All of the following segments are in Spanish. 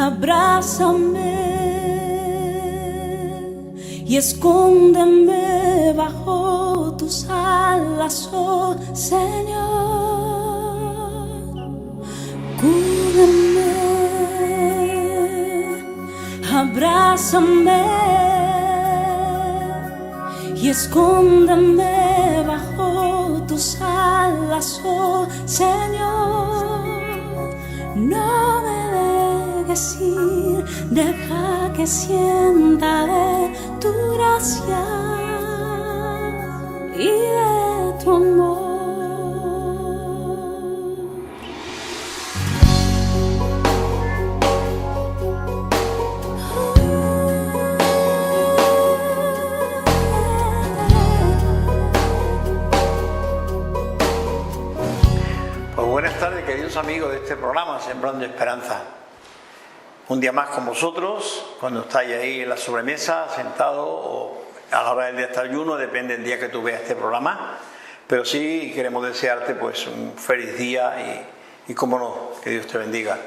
Abrázame y escóndeme bajo tus alas, oh Señor. Cúbreme, abrázame y escóndeme bajo tus alas, oh Señor. No me dejes ir, deja que sienta de tu gracia y de tu amor. Buenas tardes, queridos amigos de este programa Sembrando Esperanza. Un día más con vosotros, cuando estáis ahí en la sobremesa, sentado o a la hora del desayuno, depende del día que tú veas este programa. Pero sí queremos desearte pues un feliz día y cómo no, que Dios te bendiga.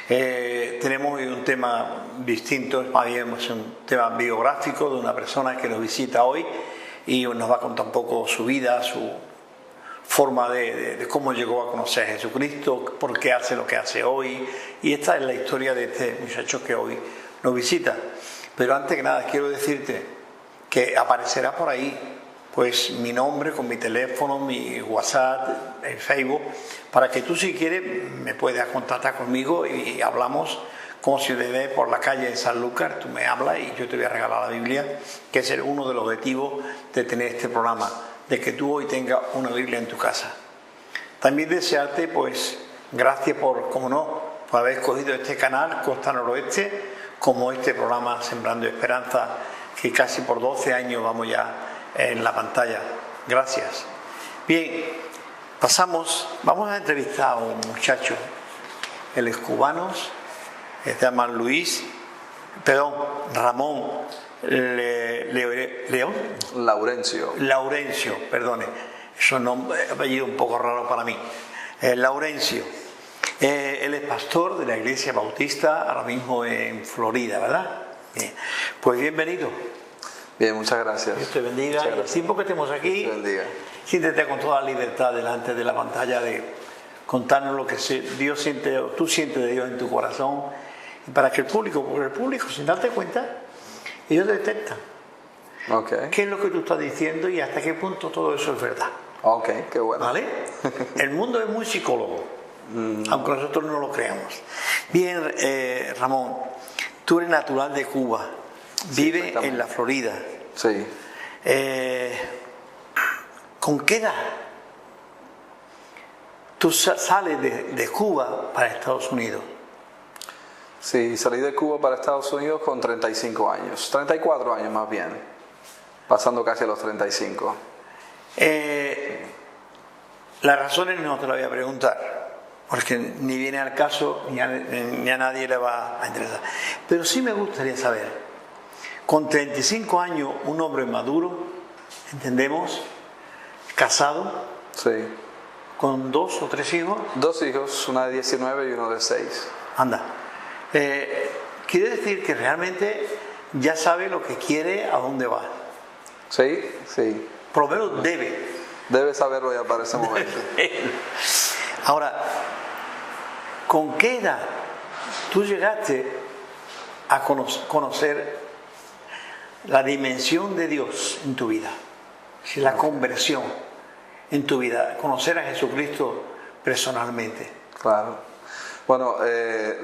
Tenemos hoy un tema distinto, más bien es un tema biográfico de una persona que nos visita hoy y nos va a contar un poco su vida, su forma de cómo llegó a conocer a Jesucristo, por qué hace lo que hace hoy, y esta es la historia de este muchacho que hoy nos visita. Pero antes que nada quiero decirte que aparecerá por ahí pues mi nombre con mi teléfono, mi WhatsApp, el Facebook, para que tú si quieres me puedas contactar conmigo y hablamos como si te ve por la calle de Sanlúcar, tú me hablas y yo te voy a regalar la Biblia, que es uno de los objetivos de tener este programa, de que tú hoy tengas una Biblia en tu casa. También desearte pues gracias por, como no, por haber escogido este canal Costa Noroeste como este programa Sembrando Esperanza, que casi por 12 años vamos ya en la pantalla. Gracias. Bien, vamos a entrevistar a un muchacho, él es cubano, se llama Ramón Laurencio, perdone, es un apellido un poco raro para mí. Laurencio, él es pastor de la Iglesia Bautista, ahora mismo en Florida, ¿verdad? Bien. Pues bienvenido. Bien, muchas gracias. Dios te bendiga. El tiempo que estemos aquí, Dios te bendiga. Siéntete con toda libertad delante de la pantalla de contarnos lo que Dios siente, o tú sientes de Dios en tu corazón, y para que porque el público, sin darte cuenta, ellos detectan. Okay. ¿Qué es lo que tú estás diciendo y hasta qué punto todo eso es verdad? Ok, qué bueno. ¿Vale? El mundo es muy psicólogo, aunque nosotros no lo creamos. Bien, Ramón, tú eres natural de Cuba, vives en la Florida. Sí. ¿Con qué edad tú sales de Cuba para Estados Unidos? Sí, salí de Cuba para Estados Unidos con 35 años, 34 años más bien, pasando casi a los 35. Las razones no te las voy a preguntar, porque ni viene al caso, ni a nadie le va a interesar. Pero sí me gustaría saber, con 35 años, un hombre maduro, ¿entendemos? Casado. Sí. ¿Con 2 o 3 hijos? 2 hijos, una de 19 y uno de 6. Anda. Quiere decir que realmente ya sabe lo que quiere, a dónde va. Sí, sí. Por lo menos debe. Debe saberlo ya para ese momento. Ahora, ¿con qué edad tú llegaste a conocer la dimensión de Dios en tu vida? Si la conversión en tu vida, conocer a Jesucristo personalmente. Claro. Bueno,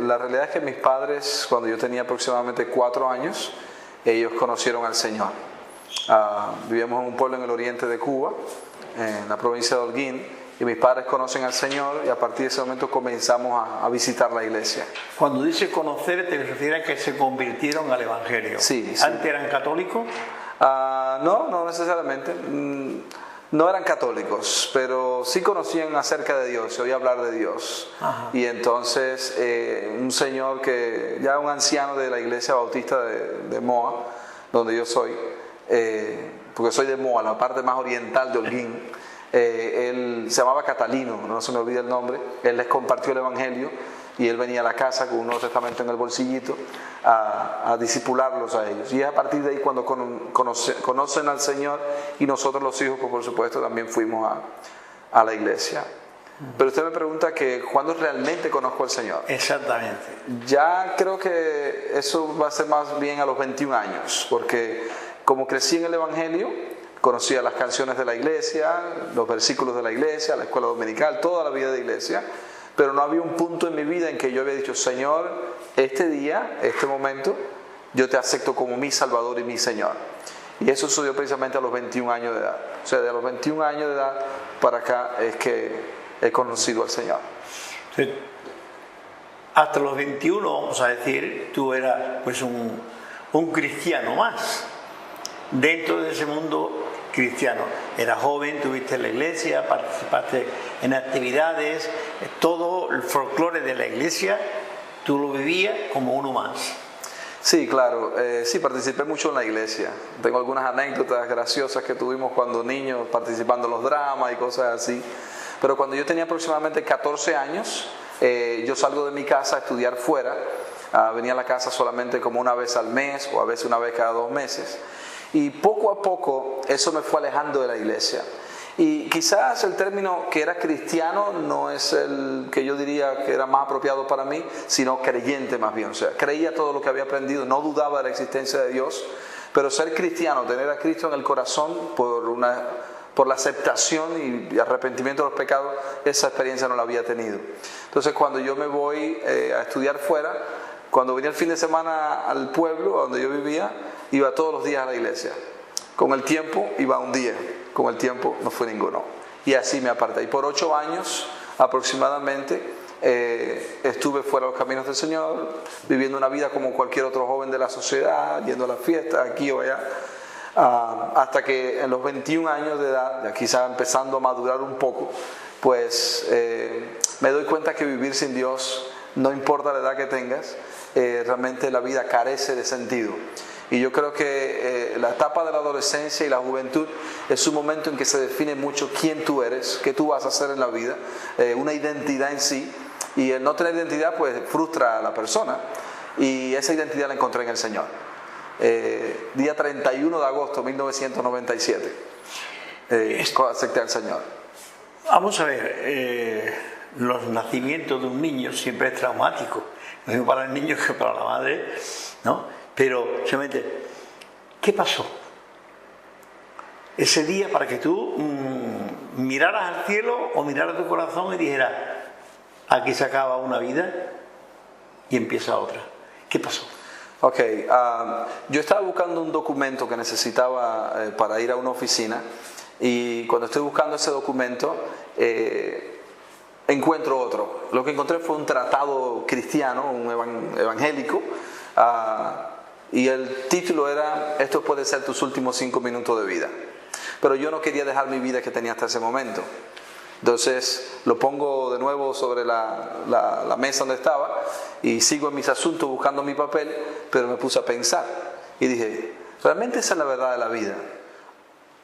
la realidad es que mis padres, cuando yo tenía aproximadamente 4 años, ellos conocieron al Señor. Vivíamos en un pueblo en el oriente de Cuba, en la provincia de Holguín, y mis padres conocen al Señor y a partir de ese momento comenzamos a visitar la iglesia. Cuando dice conocer, ¿te refieres a que se convirtieron al Evangelio? Sí. ¿Antes eran católicos? No necesariamente. No eran católicos, pero sí conocían acerca de Dios, se oía hablar de Dios. Ajá. Y entonces un señor que, ya un anciano de la iglesia bautista de Moa, donde yo soy, porque soy de Moa, la parte más oriental de Holguín, Él se llamaba Catalino, no se me olvida el nombre. Él les compartió el Evangelio y él venía a la casa con un Nuevo Testamento en el bolsillito a discipularlos a ellos. Y es a partir de ahí cuando conocen al Señor, y nosotros los hijos, pues por supuesto también fuimos a la iglesia. Pero usted me pregunta que ¿cuándo realmente conozco al Señor? Exactamente. Ya creo que eso va a ser más bien a los 21 años, porque como crecí en el Evangelio, conocía las canciones de la iglesia, los versículos de la iglesia, la escuela dominical, toda la vida de iglesia, pero no había un punto en mi vida en que yo había dicho, Señor, este día, este momento, yo te acepto como mi Salvador y mi Señor. Y eso sucedió precisamente a los 21 años de edad. O sea, de los 21 años de edad para acá es que he conocido al Señor. Sí. Hasta los 21, vamos a decir, tú eras pues un cristiano más. Dentro de ese mundo cristiano. Eras joven, tuviste en la iglesia, participaste en actividades, todo el folclore de la iglesia, tú lo vivías como uno más. Sí, claro, sí, participé mucho en la iglesia. Tengo algunas anécdotas graciosas que tuvimos cuando niños participando en los dramas y cosas así. Pero cuando yo tenía aproximadamente 14 años, yo salgo de mi casa a estudiar fuera. Venía a la casa solamente como una vez al mes o a veces una vez cada 2 meses. Y poco a poco eso me fue alejando de la iglesia. Y quizás el término que era cristiano no es el que yo diría que era más apropiado para mí, sino creyente más bien. O sea, creía todo lo que había aprendido, no dudaba de la existencia de Dios, pero ser cristiano, tener a Cristo en el corazón por la aceptación y arrepentimiento de los pecados, esa experiencia no la había tenido. Entonces cuando yo me voy a estudiar fuera, cuando venía el fin de semana al pueblo donde yo vivía, iba todos los días a la iglesia. Con el tiempo iba un día, con el tiempo no fue ninguno. Y así me aparté. Y por 8 años aproximadamente estuve fuera de los caminos del Señor, viviendo una vida como cualquier otro joven de la sociedad, yendo a las fiestas aquí o allá. Hasta que en los 21 años de edad, ya quizá empezando a madurar un poco, pues me doy cuenta que vivir sin Dios, no importa la edad que tengas, realmente la vida carece de sentido. Y yo creo que la etapa de la adolescencia y la juventud es un momento en que se define mucho quién tú eres, qué tú vas a hacer en la vida, una identidad en sí. Y el no tener identidad pues frustra a la persona, y esa identidad la encontré en el Señor. Día 31 de agosto de 1997 acepté al Señor. Vamos a ver, los nacimientos de un niño siempre es traumático, no es para el niño que para la madre, ¿no? Pero simplemente, ¿qué pasó ese día para que tú miraras al cielo o miraras a tu corazón y dijeras, aquí se acaba una vida y empieza otra? ¿Qué pasó? Ok, yo estaba buscando un documento que necesitaba para ir a una oficina, y cuando estoy buscando ese documento encuentro otro. Lo que encontré fue un tratado cristiano, un evangélico, y el título era "Esto puede ser tus últimos 5 minutos de vida". Pero yo no quería dejar mi vida que tenía hasta ese momento. Entonces lo pongo de nuevo sobre la mesa donde estaba y sigo en mis asuntos buscando mi papel, pero me puse a pensar y dije, ¿realmente esa es la verdad de la vida?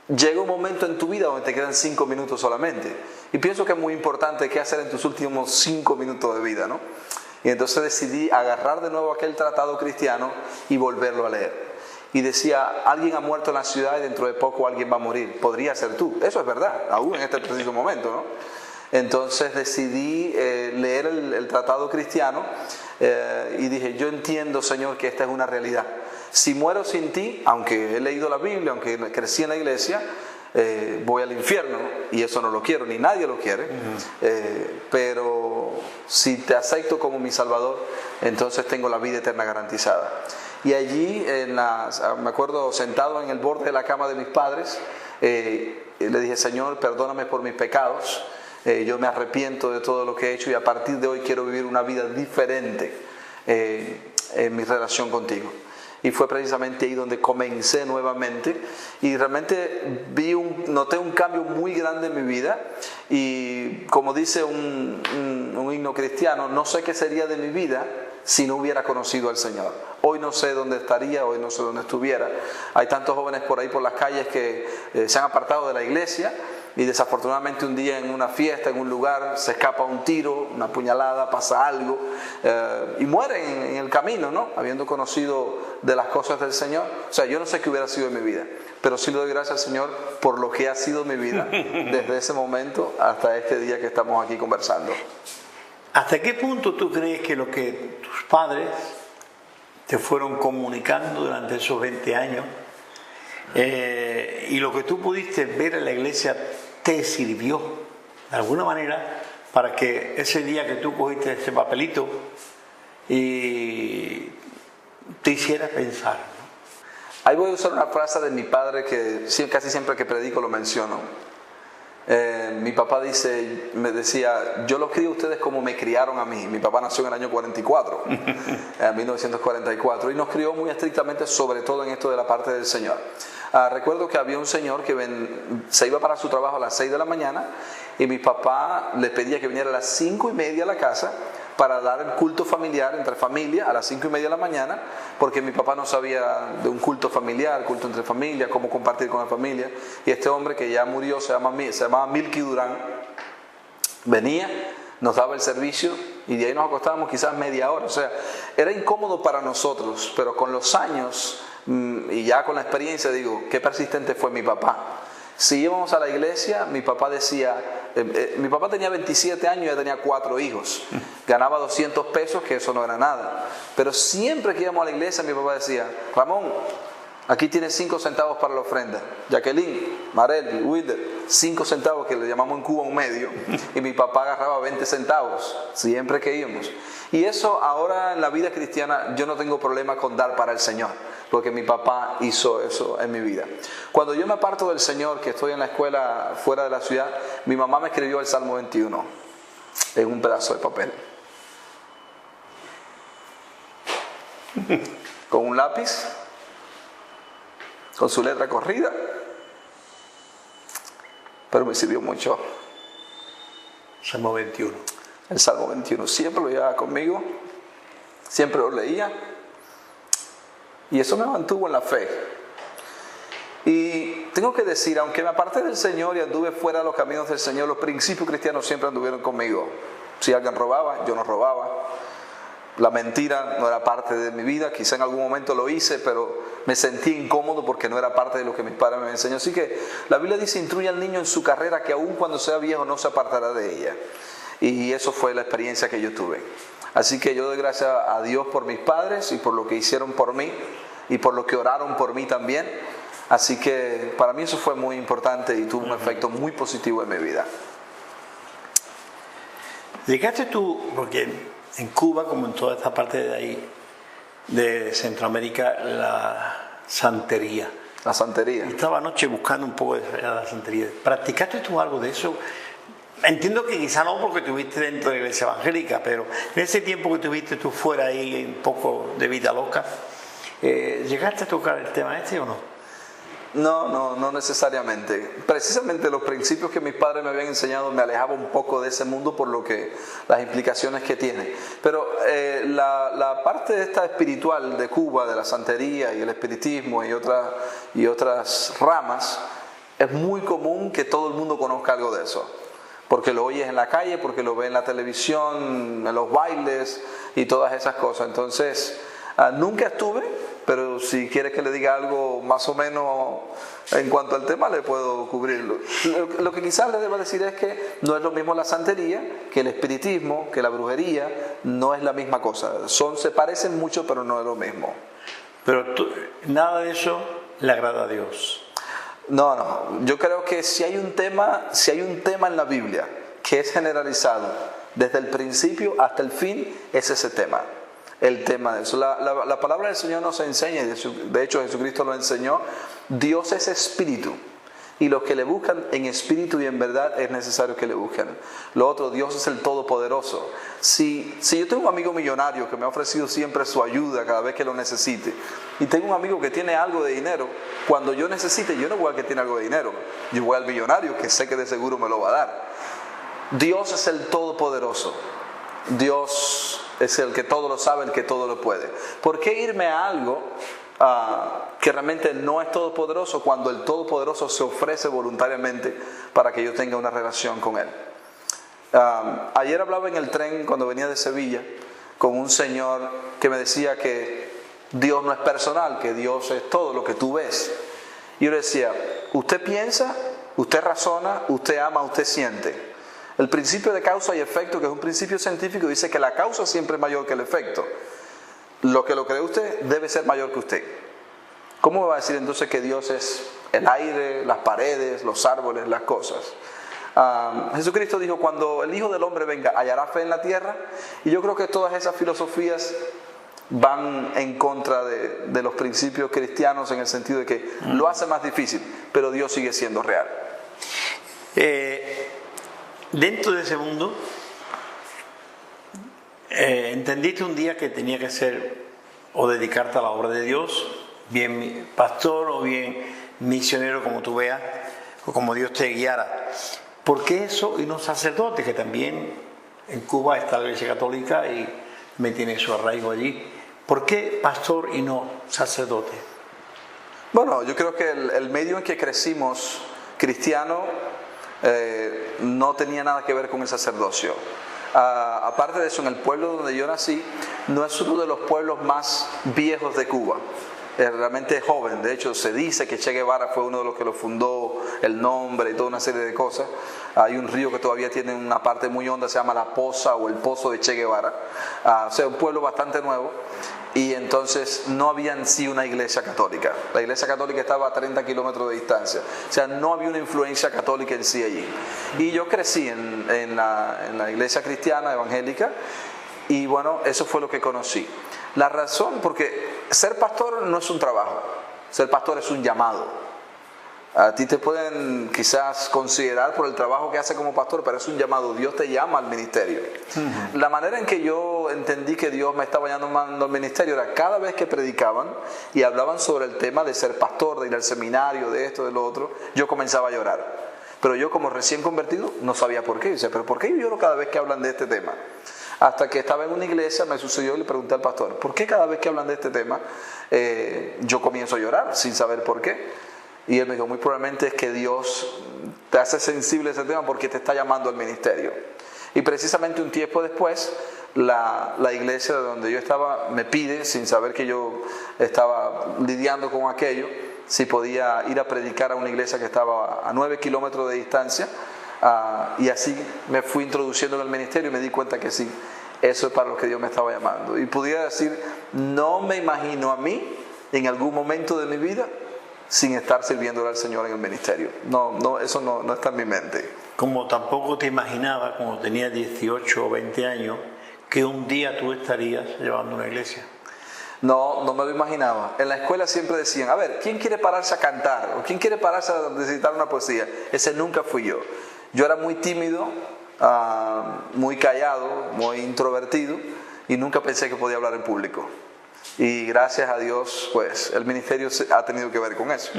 Llega un momento en tu vida donde te quedan 5 minutos solamente, y pienso que es muy importante qué hacer en tus últimos 5 minutos de vida, ¿no? Y entonces decidí agarrar de nuevo aquel tratado cristiano y volverlo a leer. Y decía, alguien ha muerto en la ciudad y dentro de poco alguien va a morir. Podría ser tú. Eso es verdad, aún en este preciso momento, ¿no? Entonces decidí leer el tratado cristiano y dije, yo entiendo, Señor, que esta es una realidad. Si muero sin ti, aunque he leído la Biblia, aunque crecí en la iglesia, voy al infierno, y eso no lo quiero, ni nadie lo quiere. Pero si te acepto como mi Salvador, entonces tengo la vida eterna garantizada. Y allí, me acuerdo sentado en el borde de la cama de mis padres, le dije, Señor, perdóname por mis pecados, yo me arrepiento de todo lo que he hecho y a partir de hoy quiero vivir una vida diferente en mi relación contigo. Y fue precisamente ahí donde comencé nuevamente, y realmente noté un cambio muy grande en mi vida. Y como dice un himno cristiano, no sé qué sería de mi vida si no hubiera conocido al Señor. Hoy no sé dónde estaría, hoy no sé dónde estuviera. Hay tantos jóvenes por ahí por las calles que se han apartado de la iglesia, y desafortunadamente un día en una fiesta, en un lugar, se escapa un tiro, una puñalada, pasa algo y muere en el camino, ¿no? Habiendo conocido de las cosas del Señor. O sea, yo no sé qué hubiera sido en mi vida, pero sí le doy gracias al Señor por lo que ha sido mi vida desde ese momento hasta este día que estamos aquí conversando. ¿Hasta qué punto tú crees que lo que tus padres te fueron comunicando durante esos 20 años y lo que tú pudiste ver en la iglesia te sirvió de alguna manera para que ese día que tú cogiste ese papelito y te hiciera pensar, ¿no? Ahí voy a usar una frase de mi padre que casi siempre que predico lo menciono. Mi papá me decía, yo los crío a ustedes como me criaron a mí. Mi papá nació en el año 44, en 1944, y nos crió muy estrictamente, sobre todo en esto de la parte del Señor. Recuerdo que había un señor que se iba para su trabajo a las 6 de la mañana y mi papá le pedía que viniera a las 5:30 a la casa para dar el culto familiar entre familia a las 5:30 de la mañana, porque mi papá no sabía de un culto familiar, culto entre familia, cómo compartir con la familia. Y este hombre que ya murió, se llamaba Milky Durán, venía, nos daba el servicio y de ahí nos acostábamos quizás media hora. O sea, era incómodo para nosotros, pero con los años y ya con la experiencia digo, qué persistente fue mi papá. Si íbamos a la iglesia, mi papá decía, mi papá tenía 27 años y ya tenía 4 hijos, ganaba 200 pesos, que eso no era nada, pero siempre que íbamos a la iglesia mi papá decía, Ramón, aquí tienes 5 centavos para la ofrenda. Jacqueline, Marel, Wilder, 5 centavos, que le llamamos en Cuba un medio, y mi papá agarraba 20 centavos siempre que íbamos. Y eso ahora en la vida cristiana yo no tengo problema con dar para el Señor, porque mi papá hizo eso en mi vida. Cuando yo me aparto del Señor, que estoy en la escuela fuera de la ciudad, mi mamá me escribió el Salmo 21 en un pedazo de papel, con un lápiz, con su letra corrida, pero me sirvió mucho. Salmo 21. El Salmo 21, siempre lo llevaba conmigo, siempre lo leía, y eso me mantuvo en la fe. Y tengo que decir, aunque me aparté del Señor y anduve fuera de los caminos del Señor, los principios cristianos siempre anduvieron conmigo. Si alguien robaba, yo no robaba. La mentira no era parte de mi vida, quizá en algún momento lo hice, pero me sentí incómodo porque no era parte de lo que mis padres me enseñaron. Así que la Biblia dice, instruye al niño en su carrera, que aun cuando sea viejo no se apartará de ella. Y eso fue la experiencia que yo tuve. Así que yo doy gracias a Dios por mis padres y por lo que hicieron por mí y por lo que oraron por mí también. Así que para mí eso fue muy importante y tuvo un efecto muy positivo en mi vida. Llegaste tú, porque en Cuba, como en toda esta parte de ahí, de Centroamérica, la santería. La santería. Estaba anoche buscando un poco de la santería. ¿Practicaste tú algo de eso? Entiendo que quizá no porque estuviste dentro de la iglesia evangélica, pero en ese tiempo que estuviste tú fuera ahí un poco de vida loca, ¿llegaste a tocar el tema este o no? No necesariamente. Precisamente los principios que mis padres me habían enseñado me alejaba un poco de ese mundo por lo que las implicaciones que tiene. Pero la parte esta espiritual de Cuba, de la santería y el espiritismo y otras ramas, es muy común que todo el mundo conozca algo de eso. Porque lo oyes en la calle, porque lo ves en la televisión, en los bailes y todas esas cosas. Entonces, nunca estuve, pero si quieres que le diga algo más o menos en cuanto al tema, le puedo cubrirlo. Lo que quizás le deba decir es que no es lo mismo la santería que el espiritismo, que la brujería, no es la misma cosa. Se parecen mucho, pero no es lo mismo. Pero nada de eso le agrada a Dios. No, yo creo que si hay un tema en la Biblia que es generalizado desde el principio hasta el fin, es ese tema. El tema de eso. La palabra del Señor nos enseña, y de hecho Jesucristo lo enseñó, Dios es espíritu. Y los que le buscan en espíritu y en verdad es necesario que le busquen. Lo otro, Dios es el Todopoderoso. Si yo tengo un amigo millonario que me ha ofrecido siempre su ayuda cada vez que lo necesite, y tengo un amigo que tiene algo de dinero, cuando yo necesite, yo no voy al que tiene algo de dinero, yo voy al millonario que sé que de seguro me lo va a dar. Dios es el Todopoderoso. Dios es el que todo lo sabe, el que todo lo puede. ¿Por qué irme a algo que realmente no es todopoderoso cuando el todopoderoso se ofrece voluntariamente para que yo tenga una relación con Él. Ayer hablaba en el tren cuando venía de Sevilla con un señor que me decía que Dios no es personal, que Dios es todo lo que tú ves. Y yo le decía, usted piensa, usted razona, usted ama, usted siente. El principio de causa y efecto, que es un principio científico, dice que la causa siempre es mayor que el efecto. Lo que lo cree usted debe ser mayor que usted. ¿Cómo me va a decir entonces que Dios es el aire, las paredes, los árboles, las cosas? Jesucristo dijo, cuando el Hijo del Hombre venga, ¿hallará fe en la tierra? Y yo creo que todas esas filosofías van en contra de los principios cristianos, en el sentido de que lo hace más difícil, pero Dios sigue siendo real. Dentro de ese mundo, entendiste un día que tenía que ser o dedicarte a la obra de Dios, bien pastor o bien misionero, como tú veas, o como Dios te guiara. ¿Por qué eso y no sacerdote? Que también en Cuba está la Iglesia Católica y me tiene su arraigo allí. ¿Por qué pastor y no sacerdote? Bueno, yo creo que el medio en que crecimos cristiano no tenía nada que ver con el sacerdocio. Aparte de eso, en el pueblo donde yo nací, no es uno de los pueblos más viejos de Cuba. Es realmente joven. De hecho, se dice que Che Guevara fue uno de los que lo fundó, el nombre y toda una serie de cosas. Hay un río que todavía tiene una parte muy honda, se llama La Poza o el Pozo de Che Guevara. O sea, un pueblo bastante nuevo. Y entonces no había en sí una iglesia católica. La iglesia católica estaba a 30 kilómetros de distancia. O sea, no había una influencia católica en sí allí. Y yo crecí en la iglesia cristiana, evangélica, y bueno, eso fue lo que conocí. La razón, porque ser pastor no es un trabajo, ser pastor es un llamado. A ti te pueden quizás considerar por el trabajo que hace como pastor, pero es un llamado. Dios te llama al ministerio. La manera en que yo entendí que Dios me estaba llamando al ministerio era cada vez que predicaban y hablaban sobre el tema de ser pastor, de ir al seminario, de esto, de lo otro, yo comenzaba a llorar. Pero yo, como recién convertido, no sabía por qué. Yo decía, ¿pero por qué yo lloro cada vez que hablan de este tema? Hasta que estaba en una iglesia, me sucedió y le pregunté al pastor, ¿por qué cada vez que hablan de este tema yo comienzo a llorar sin saber por qué? Y él me dijo, muy probablemente es que Dios te hace sensible a ese tema porque te está llamando al ministerio. Y precisamente un tiempo después, la iglesia de donde yo estaba me pide, sin saber que yo estaba lidiando con aquello, si podía ir a predicar a una iglesia que estaba a 9 kilómetros de distancia. Y así me fui introduciendo en el ministerio y me di cuenta que sí, eso es para lo que Dios me estaba llamando. Y pudiera decir, no me imagino a mí en algún momento de mi vida sin estar sirviéndole al Señor en el ministerio. No, eso no está en mi mente. Como tampoco te imaginaba cuando tenías 18 o 20 años que un día tú estarías llevando una iglesia. No me lo imaginaba. En la escuela siempre decían, a ver, ¿quién quiere pararse a cantar? ¿O quién quiere pararse a recitar una poesía? Ese nunca fui yo. Yo era muy tímido, muy callado, muy introvertido y nunca pensé que podía hablar en público. Y gracias a Dios, pues el ministerio ha tenido que ver con eso.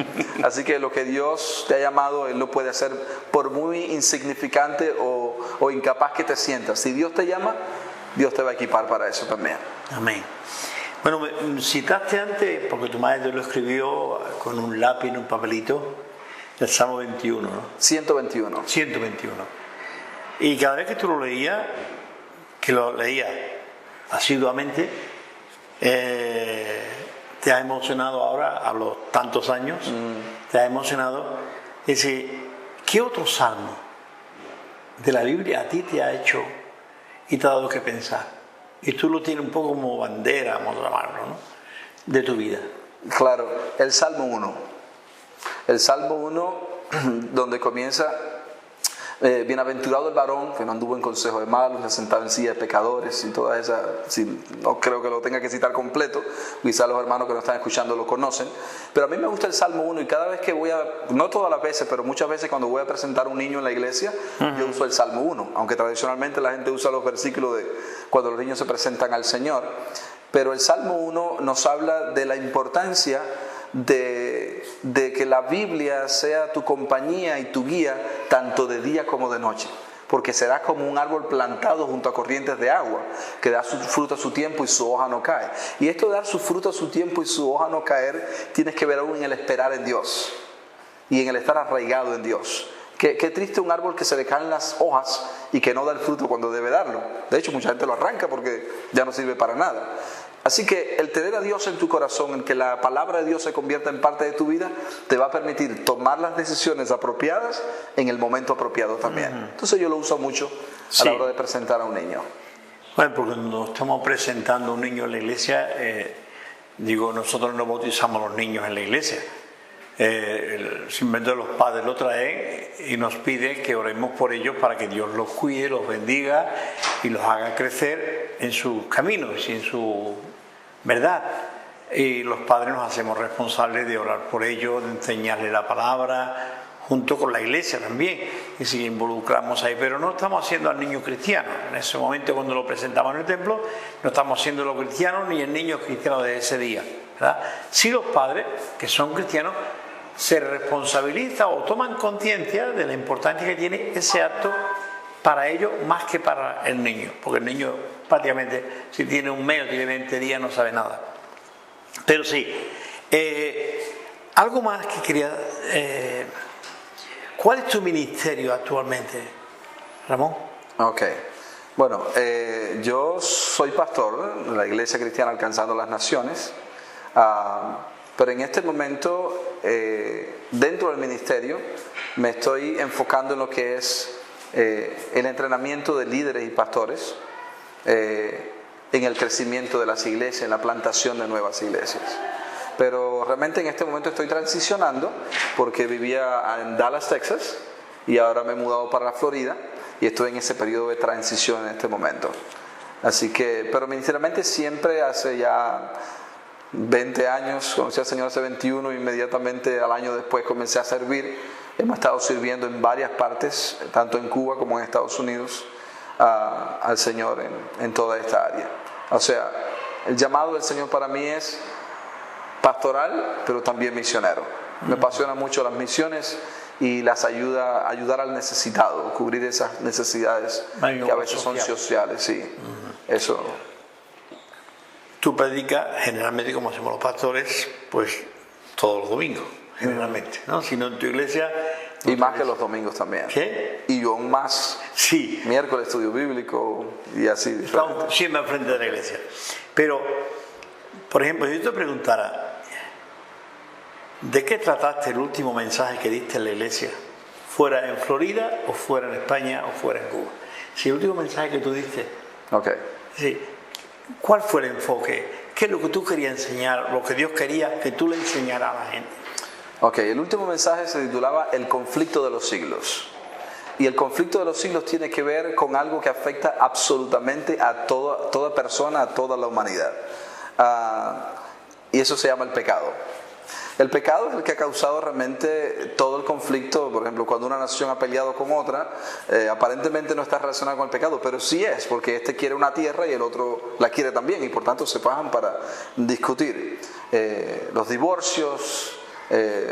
Así que lo que Dios te ha llamado, Él lo puede hacer por muy insignificante o incapaz que te sientas. Si Dios te llama, Dios te va a equipar para eso también. Amén. Bueno, citaste antes, porque tu madre lo escribió con un lápiz en un papelito, el Salmo 21, ¿no? 121. Y cada vez que tú lo leías asiduamente, te ha emocionado ahora, a los tantos años, te ha emocionado. Es decir, ¿qué otro salmo de la Biblia a ti te ha hecho y te ha dado que pensar? Y tú lo tienes un poco como bandera, vamos a llamarlo, ¿no?, de tu vida. Claro, el Salmo 1. El Salmo 1, donde comienza, bienaventurado el varón que no anduvo en consejo de malos, ni sentado en silla de pecadores, y toda esa, no creo que lo tenga que citar completo, quizás los hermanos que nos están escuchando lo conocen, pero a mí me gusta el Salmo 1 y cada vez que no todas las veces, pero muchas veces cuando voy a presentar a un niño en la iglesia, yo uso el Salmo 1, aunque tradicionalmente la gente usa los versículos de cuando los niños se presentan al Señor, pero el Salmo 1 nos habla de la importancia de que la Biblia sea tu compañía y tu guía tanto de día como de noche. porque será como un árbol plantado junto a corrientes de agua, que da su fruto a su tiempo y su hoja no cae. Y esto de dar su fruto a su tiempo y su hoja no caer, tienes que ver aún en el esperar en Dios y en el estar arraigado en Dios. Qué triste un árbol que se le caen las hojas y que no da el fruto cuando debe darlo. De hecho, mucha gente lo arranca porque ya no sirve para nada. Así que el tener a Dios en tu corazón, en que la palabra de Dios se convierta en parte de tu vida, te va a permitir tomar las decisiones apropiadas en el momento apropiado también. Entonces yo lo uso mucho a la hora de presentar a un niño. Bueno, porque cuando estamos presentando a un niño en la iglesia, nosotros no bautizamos a los niños en la iglesia. Simplemente los padres lo traen y nos piden que oremos por ellos para que Dios los cuide, los bendiga y los haga crecer en sus caminos y en su verdad. Y los padres nos hacemos responsables de orar por ellos, de enseñarles la palabra, junto con la iglesia también, y si involucramos ahí, pero no estamos haciendo al niño cristiano. En ese momento, cuando lo presentamos en el templo, no estamos haciendo los cristianos ni el niño cristiano de ese día, ¿verdad? Si los padres, que son cristianos, se responsabilizan o toman conciencia de la importancia que tiene ese acto para ellos más que para el niño, porque el niño prácticamente, si tiene un mes o tiene 20 días, no sabe nada. Pero sí, algo más que quería... ¿Cuál es tu ministerio actualmente, Ramón? Ok, bueno, yo soy pastor de la Iglesia Cristiana Alcanzando las Naciones, pero en este momento, dentro del ministerio, me estoy enfocando en lo que es el entrenamiento de líderes y pastores, en el crecimiento de las iglesias, en la plantación de nuevas iglesias. Pero realmente en este momento estoy transicionando porque vivía en Dallas, Texas, y ahora me he mudado para la Florida y estoy en ese periodo de transición en este momento. Así que, pero ministerialmente siempre hace ya 20 años, conocí al Señor hace 21, inmediatamente al año después comencé a servir. Hemos estado sirviendo en varias partes, tanto en Cuba como en Estados Unidos, al Señor en toda esta área. O sea, el llamado del Señor para mí es pastoral, pero también misionero. Me apasiona mucho las misiones y ayudar al necesitado, cubrir esas necesidades que a veces son sociales, sí. Eso. Tú predicas generalmente, como hacemos los pastores, pues todos los domingos, generalmente, ¿no? Si no en tu iglesia... Y más que los domingos también. ¿Qué? Y yo aún más. Sí. Miércoles estudio bíblico y así. Estamos siempre al frente de la iglesia. Pero, por ejemplo, si yo te preguntara, ¿de qué trataste el último mensaje que diste en la iglesia? ¿Fuera en Florida o fuera en España o fuera en Cuba? Si el último mensaje que tú diste... Ok. Sí, ¿cuál fue el enfoque? ¿Qué es lo que tú querías enseñar? Lo que Dios quería que tú le enseñaras a la gente. Ok, el último mensaje se titulaba El conflicto de los siglos. Y el conflicto de los siglos tiene que ver con algo que afecta absolutamente a toda persona, a toda la humanidad. Y eso se llama el pecado. El pecado es el que ha causado realmente todo el conflicto. Por ejemplo, cuando una nación ha peleado con otra, aparentemente no está relacionado con el pecado, pero sí es, porque este quiere una tierra y el otro la quiere también, y por tanto se pagan para discutir. Los divorcios,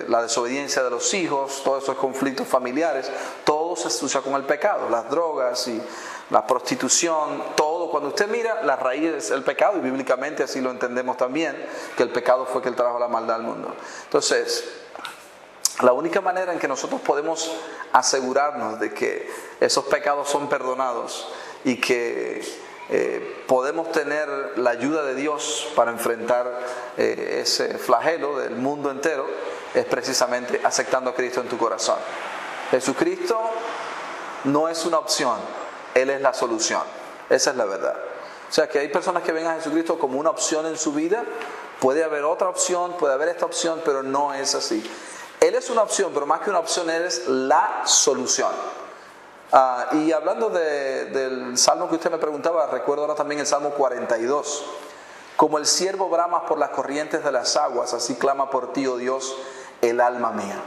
la desobediencia de los hijos, todos esos conflictos familiares, todo se asocia con el pecado, las drogas y la prostitución, todo. Cuando usted mira, la raíz es el pecado, y bíblicamente así lo entendemos también, que el pecado fue que él trajo la maldad al mundo. Entonces, la única manera en que nosotros podemos asegurarnos de que esos pecados son perdonados y que podemos tener la ayuda de Dios para enfrentar ese flagelo del mundo entero, es precisamente aceptando a Cristo en tu corazón. Jesucristo no es una opción, Él es la solución. Esa es la verdad. O sea, que hay personas que ven a Jesucristo como una opción en su vida. Puede haber otra opción, puede haber esta opción, pero no es así. Él es una opción, pero más que una opción, Él es la solución. Y hablando del salmo que usted me preguntaba, recuerdo ahora también el Salmo 42. Como el ciervo brama por las corrientes de las aguas, así clama por ti, oh Dios, el alma mía.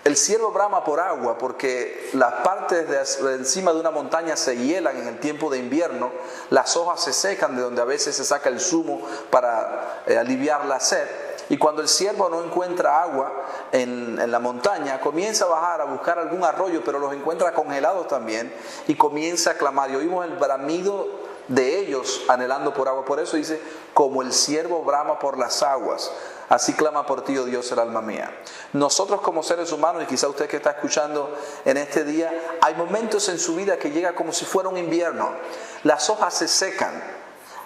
El ciervo brama por agua porque las partes de encima de una montaña se hielan en el tiempo de invierno, las hojas se secan de donde a veces se saca el zumo para aliviar la sed, Y cuando el siervo no encuentra agua en la montaña, comienza a bajar a buscar algún arroyo, pero los encuentra congelados también, y comienza a clamar. Y oímos el bramido de ellos anhelando por agua. Por eso dice, como el siervo brama por las aguas, así clama por ti, oh Dios, el alma mía. Nosotros como seres humanos, y quizá usted que está escuchando en este día, hay momentos en su vida que llega como si fuera un invierno. Las hojas se secan,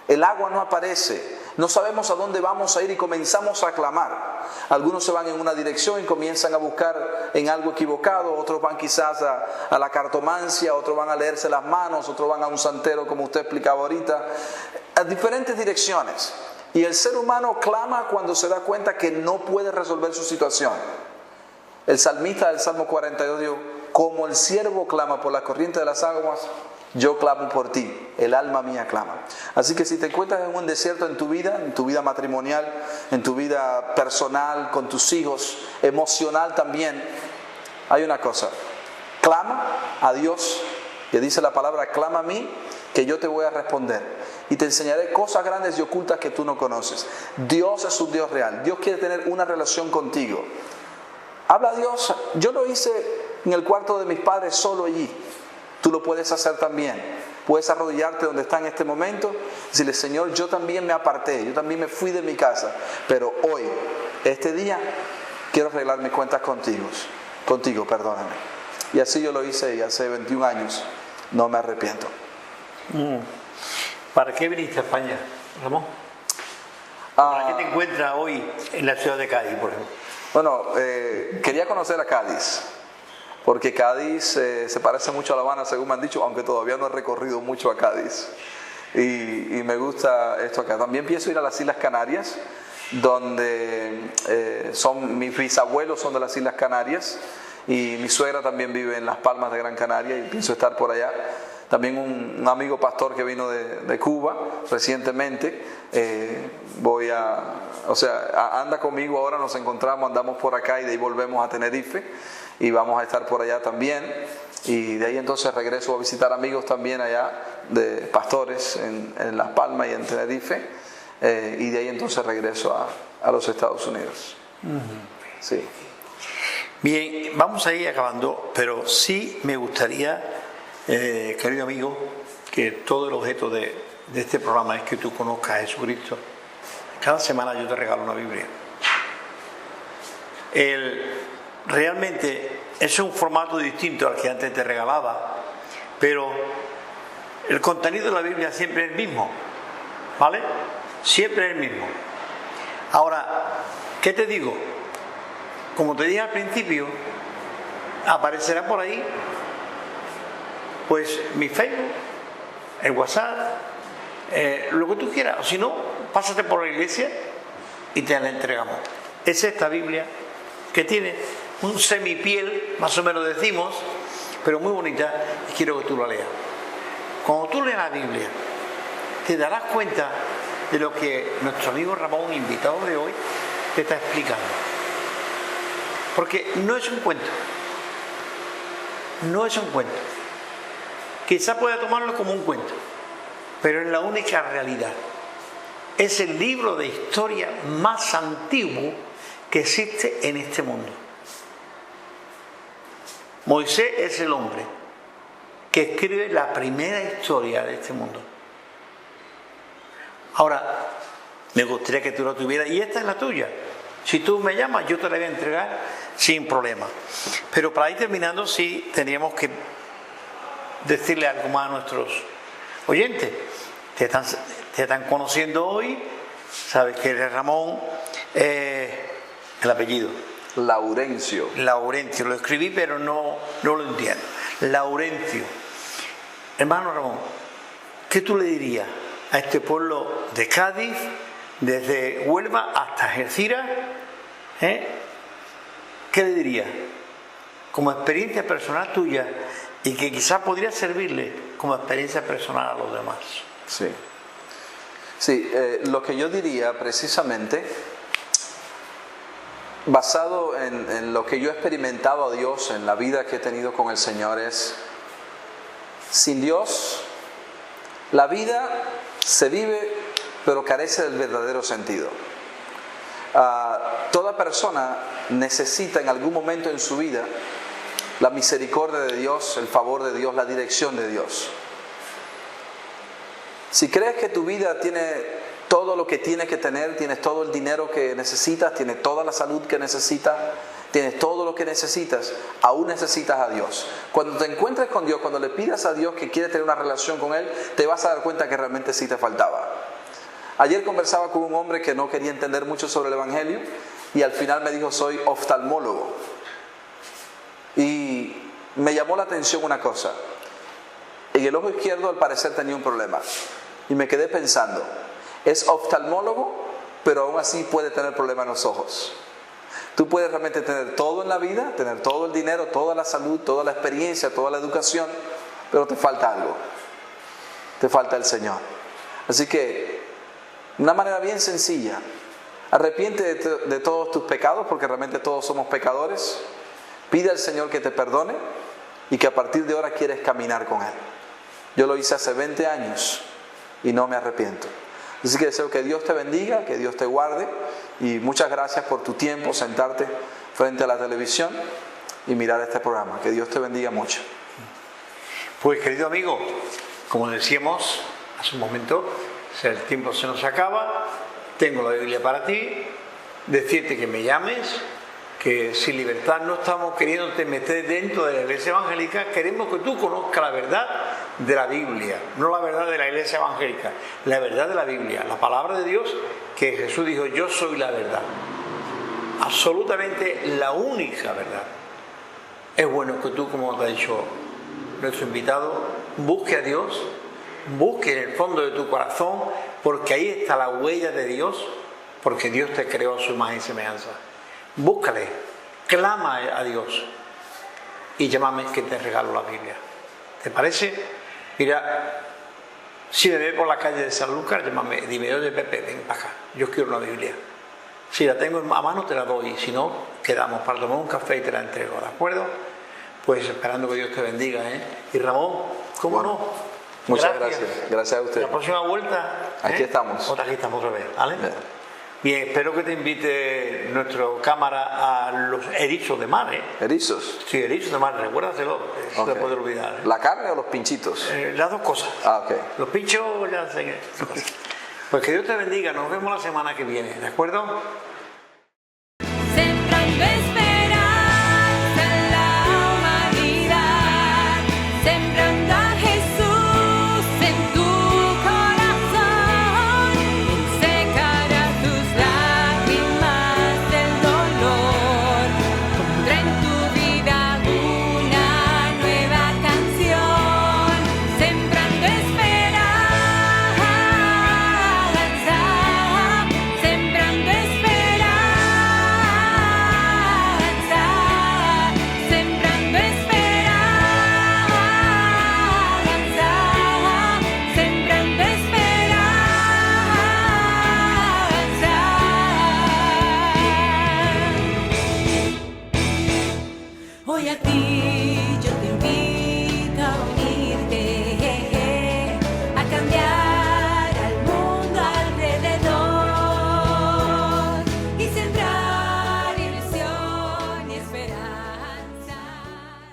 el agua no aparece, no sabemos a dónde vamos a ir y comenzamos a clamar. Algunos se van en una dirección y comienzan a buscar en algo equivocado, otros van quizás a la cartomancia, otros van a leerse las manos, otros van a un santero como usted explicaba ahorita, a diferentes direcciones. Y el ser humano clama cuando se da cuenta que no puede resolver su situación. El salmista del Salmo 42 dijo, como el siervo clama por la corriente de las aguas, yo clamo por ti, el alma mía clama. Así que si te encuentras en un desierto en tu vida matrimonial, en tu vida personal, con tus hijos, emocional también, hay una cosa, clama a Dios, que dice la palabra, clama a mí, que yo te voy a responder. Y te enseñaré cosas grandes y ocultas que tú no conoces. Dios es un Dios real, Dios quiere tener una relación contigo. Habla a Dios, yo lo hice en el cuarto de mis padres solo allí. Tú lo puedes hacer también. Puedes arrodillarte donde está en este momento y decirle, Señor, yo también me aparté, yo también me fui de mi casa, pero hoy, este día, quiero arreglar mis cuentas contigo, perdóname. Y así yo lo hice y hace 21 años no me arrepiento. ¿Para qué viniste a España, Ramón? ¿Para qué te encuentras hoy en la ciudad de Cádiz, por ejemplo? Bueno, quería conocer a Cádiz. Porque Cádiz se parece mucho a La Habana, según me han dicho, aunque todavía no he recorrido mucho a Cádiz. Y me gusta esto acá. También pienso ir a las Islas Canarias, donde mis bisabuelos son de las Islas Canarias, y mi suegra también vive en Las Palmas de Gran Canaria, y pienso estar por allá. También un amigo pastor que vino de Cuba recientemente, anda conmigo ahora, nos encontramos, andamos por acá y de ahí volvemos a Tenerife. Y vamos a estar por allá también, y de ahí entonces regreso a visitar amigos también allá, de pastores en Las Palmas y en Tenerife, y de ahí entonces regreso a los Estados Unidos. Sí. Bien, vamos a ir acabando, pero sí me gustaría, querido amigo, que todo el objeto de este programa es que tú conozcas a Jesucristo. Cada semana yo te regalo una Biblia. Realmente es un formato distinto al que antes te regalaba, pero el contenido de la Biblia siempre es el mismo, ¿vale? Siempre es el mismo. Ahora, ¿qué te digo? Como te dije al principio, aparecerá por ahí pues mi Facebook, el WhatsApp, lo que tú quieras, o si no, pásate por la iglesia y te la entregamos. Es esta Biblia que tiene un semipiel, más o menos decimos, pero muy bonita, y quiero que tú la leas. Cuando tú leas la Biblia, te darás cuenta de lo que nuestro amigo Ramón, invitado de hoy, te está explicando. Porque no es un cuento. No es un cuento. Quizá pueda tomarlo como un cuento, pero es la única realidad. Es el libro de historia más antiguo que existe en este mundo. Moisés es el hombre que escribe la primera historia de este mundo. Ahora, me gustaría que tú la tuvieras, y esta es la tuya. Si tú me llamas, yo te la voy a entregar sin problema. Pero para ir terminando, sí tendríamos que decirle algo más a nuestros oyentes. Te están conociendo hoy, sabes que eres Ramón, el apellido. Laurencio, lo escribí pero no lo entiendo. Laurencio. Hermano Ramón, ¿qué tú le dirías a este pueblo de Cádiz, desde Huelva hasta Algeciras? ¿Qué le dirías? Como experiencia personal tuya, y que quizás podría servirle como experiencia personal a los demás. Sí, lo que yo diría precisamente, basado en lo que yo he experimentado a Dios en la vida que he tenido con el Señor, es: sin Dios la vida se vive pero carece del verdadero sentido. toda persona necesita en algún momento en su vida la misericordia de Dios, el favor de Dios, la dirección de Dios. Si crees que tu vida tiene todo lo que tienes que tener, tienes todo el dinero que necesitas, tienes toda la salud que necesitas, tienes todo lo que necesitas, aún necesitas a Dios. Cuando te encuentres con Dios, cuando le pidas a Dios que quiere tener una relación con Él, te vas a dar cuenta que realmente sí te faltaba. Ayer conversaba con un hombre que no quería entender mucho sobre el Evangelio y al final me dijo: soy oftalmólogo. Y me llamó la atención una cosa. En el ojo izquierdo al parecer tenía un problema. Y me quedé pensando, es oftalmólogo, pero aún así puede tener problemas en los ojos. Tú puedes realmente tener todo en la vida, tener todo el dinero, toda la salud, toda la experiencia, toda la educación, pero te falta algo. Te falta el Señor. Así que, de una manera bien sencilla, arrepiéntete de todos tus pecados, porque realmente todos somos pecadores. Pide al Señor que te perdone y que a partir de ahora quieres caminar con Él. Yo lo hice hace 20 años y no me arrepiento. Así que deseo que Dios te bendiga, que Dios te guarde, y muchas gracias por tu tiempo, sentarte frente a la televisión y mirar este programa. Que Dios te bendiga mucho. Pues querido amigo, como decíamos hace un momento, el tiempo se nos acaba, tengo la Biblia para ti, decirte que me llames, que sin libertad no estamos queriéndote meter dentro de la iglesia evangélica, queremos que tú conozcas la verdad de la Biblia, no la verdad de la iglesia evangélica, la verdad de la Biblia, la palabra de Dios, que Jesús dijo: yo soy la verdad, absolutamente la única verdad. Es bueno que tú, como te ha dicho nuestro invitado, busque a Dios, busque en el fondo de tu corazón, porque ahí está la huella de Dios, porque Dios te creó a su imagen y semejanza. Búscale, clama a Dios y llámame que te regalo la Biblia. ¿Te parece? Mira, si me ve por la calle de San Lucas, llámame, dime: oye Pepe, ven para acá, yo quiero una Biblia. Si la tengo a mano te la doy, si no, quedamos para tomar un café y te la entrego, ¿de acuerdo? Pues esperando que Dios te bendiga, ¿eh? Y Ramón, ¿cómo no? Muchas gracias. Gracias a usted. La próxima vuelta, aquí estamos. Aquí estamos otra vez, ¿vale? Bien, espero que te invite nuestro cámara a los erizos de mar, ¿eh? ¿Erizos? Sí, erizos de mar, recuérdaselo, no te puedes olvidar, ¿eh? ¿La carne o los pinchitos? Las dos cosas. Ah, ok. Los pinchos ya sé. Pues que Dios te bendiga, nos vemos la semana que viene, ¿de acuerdo?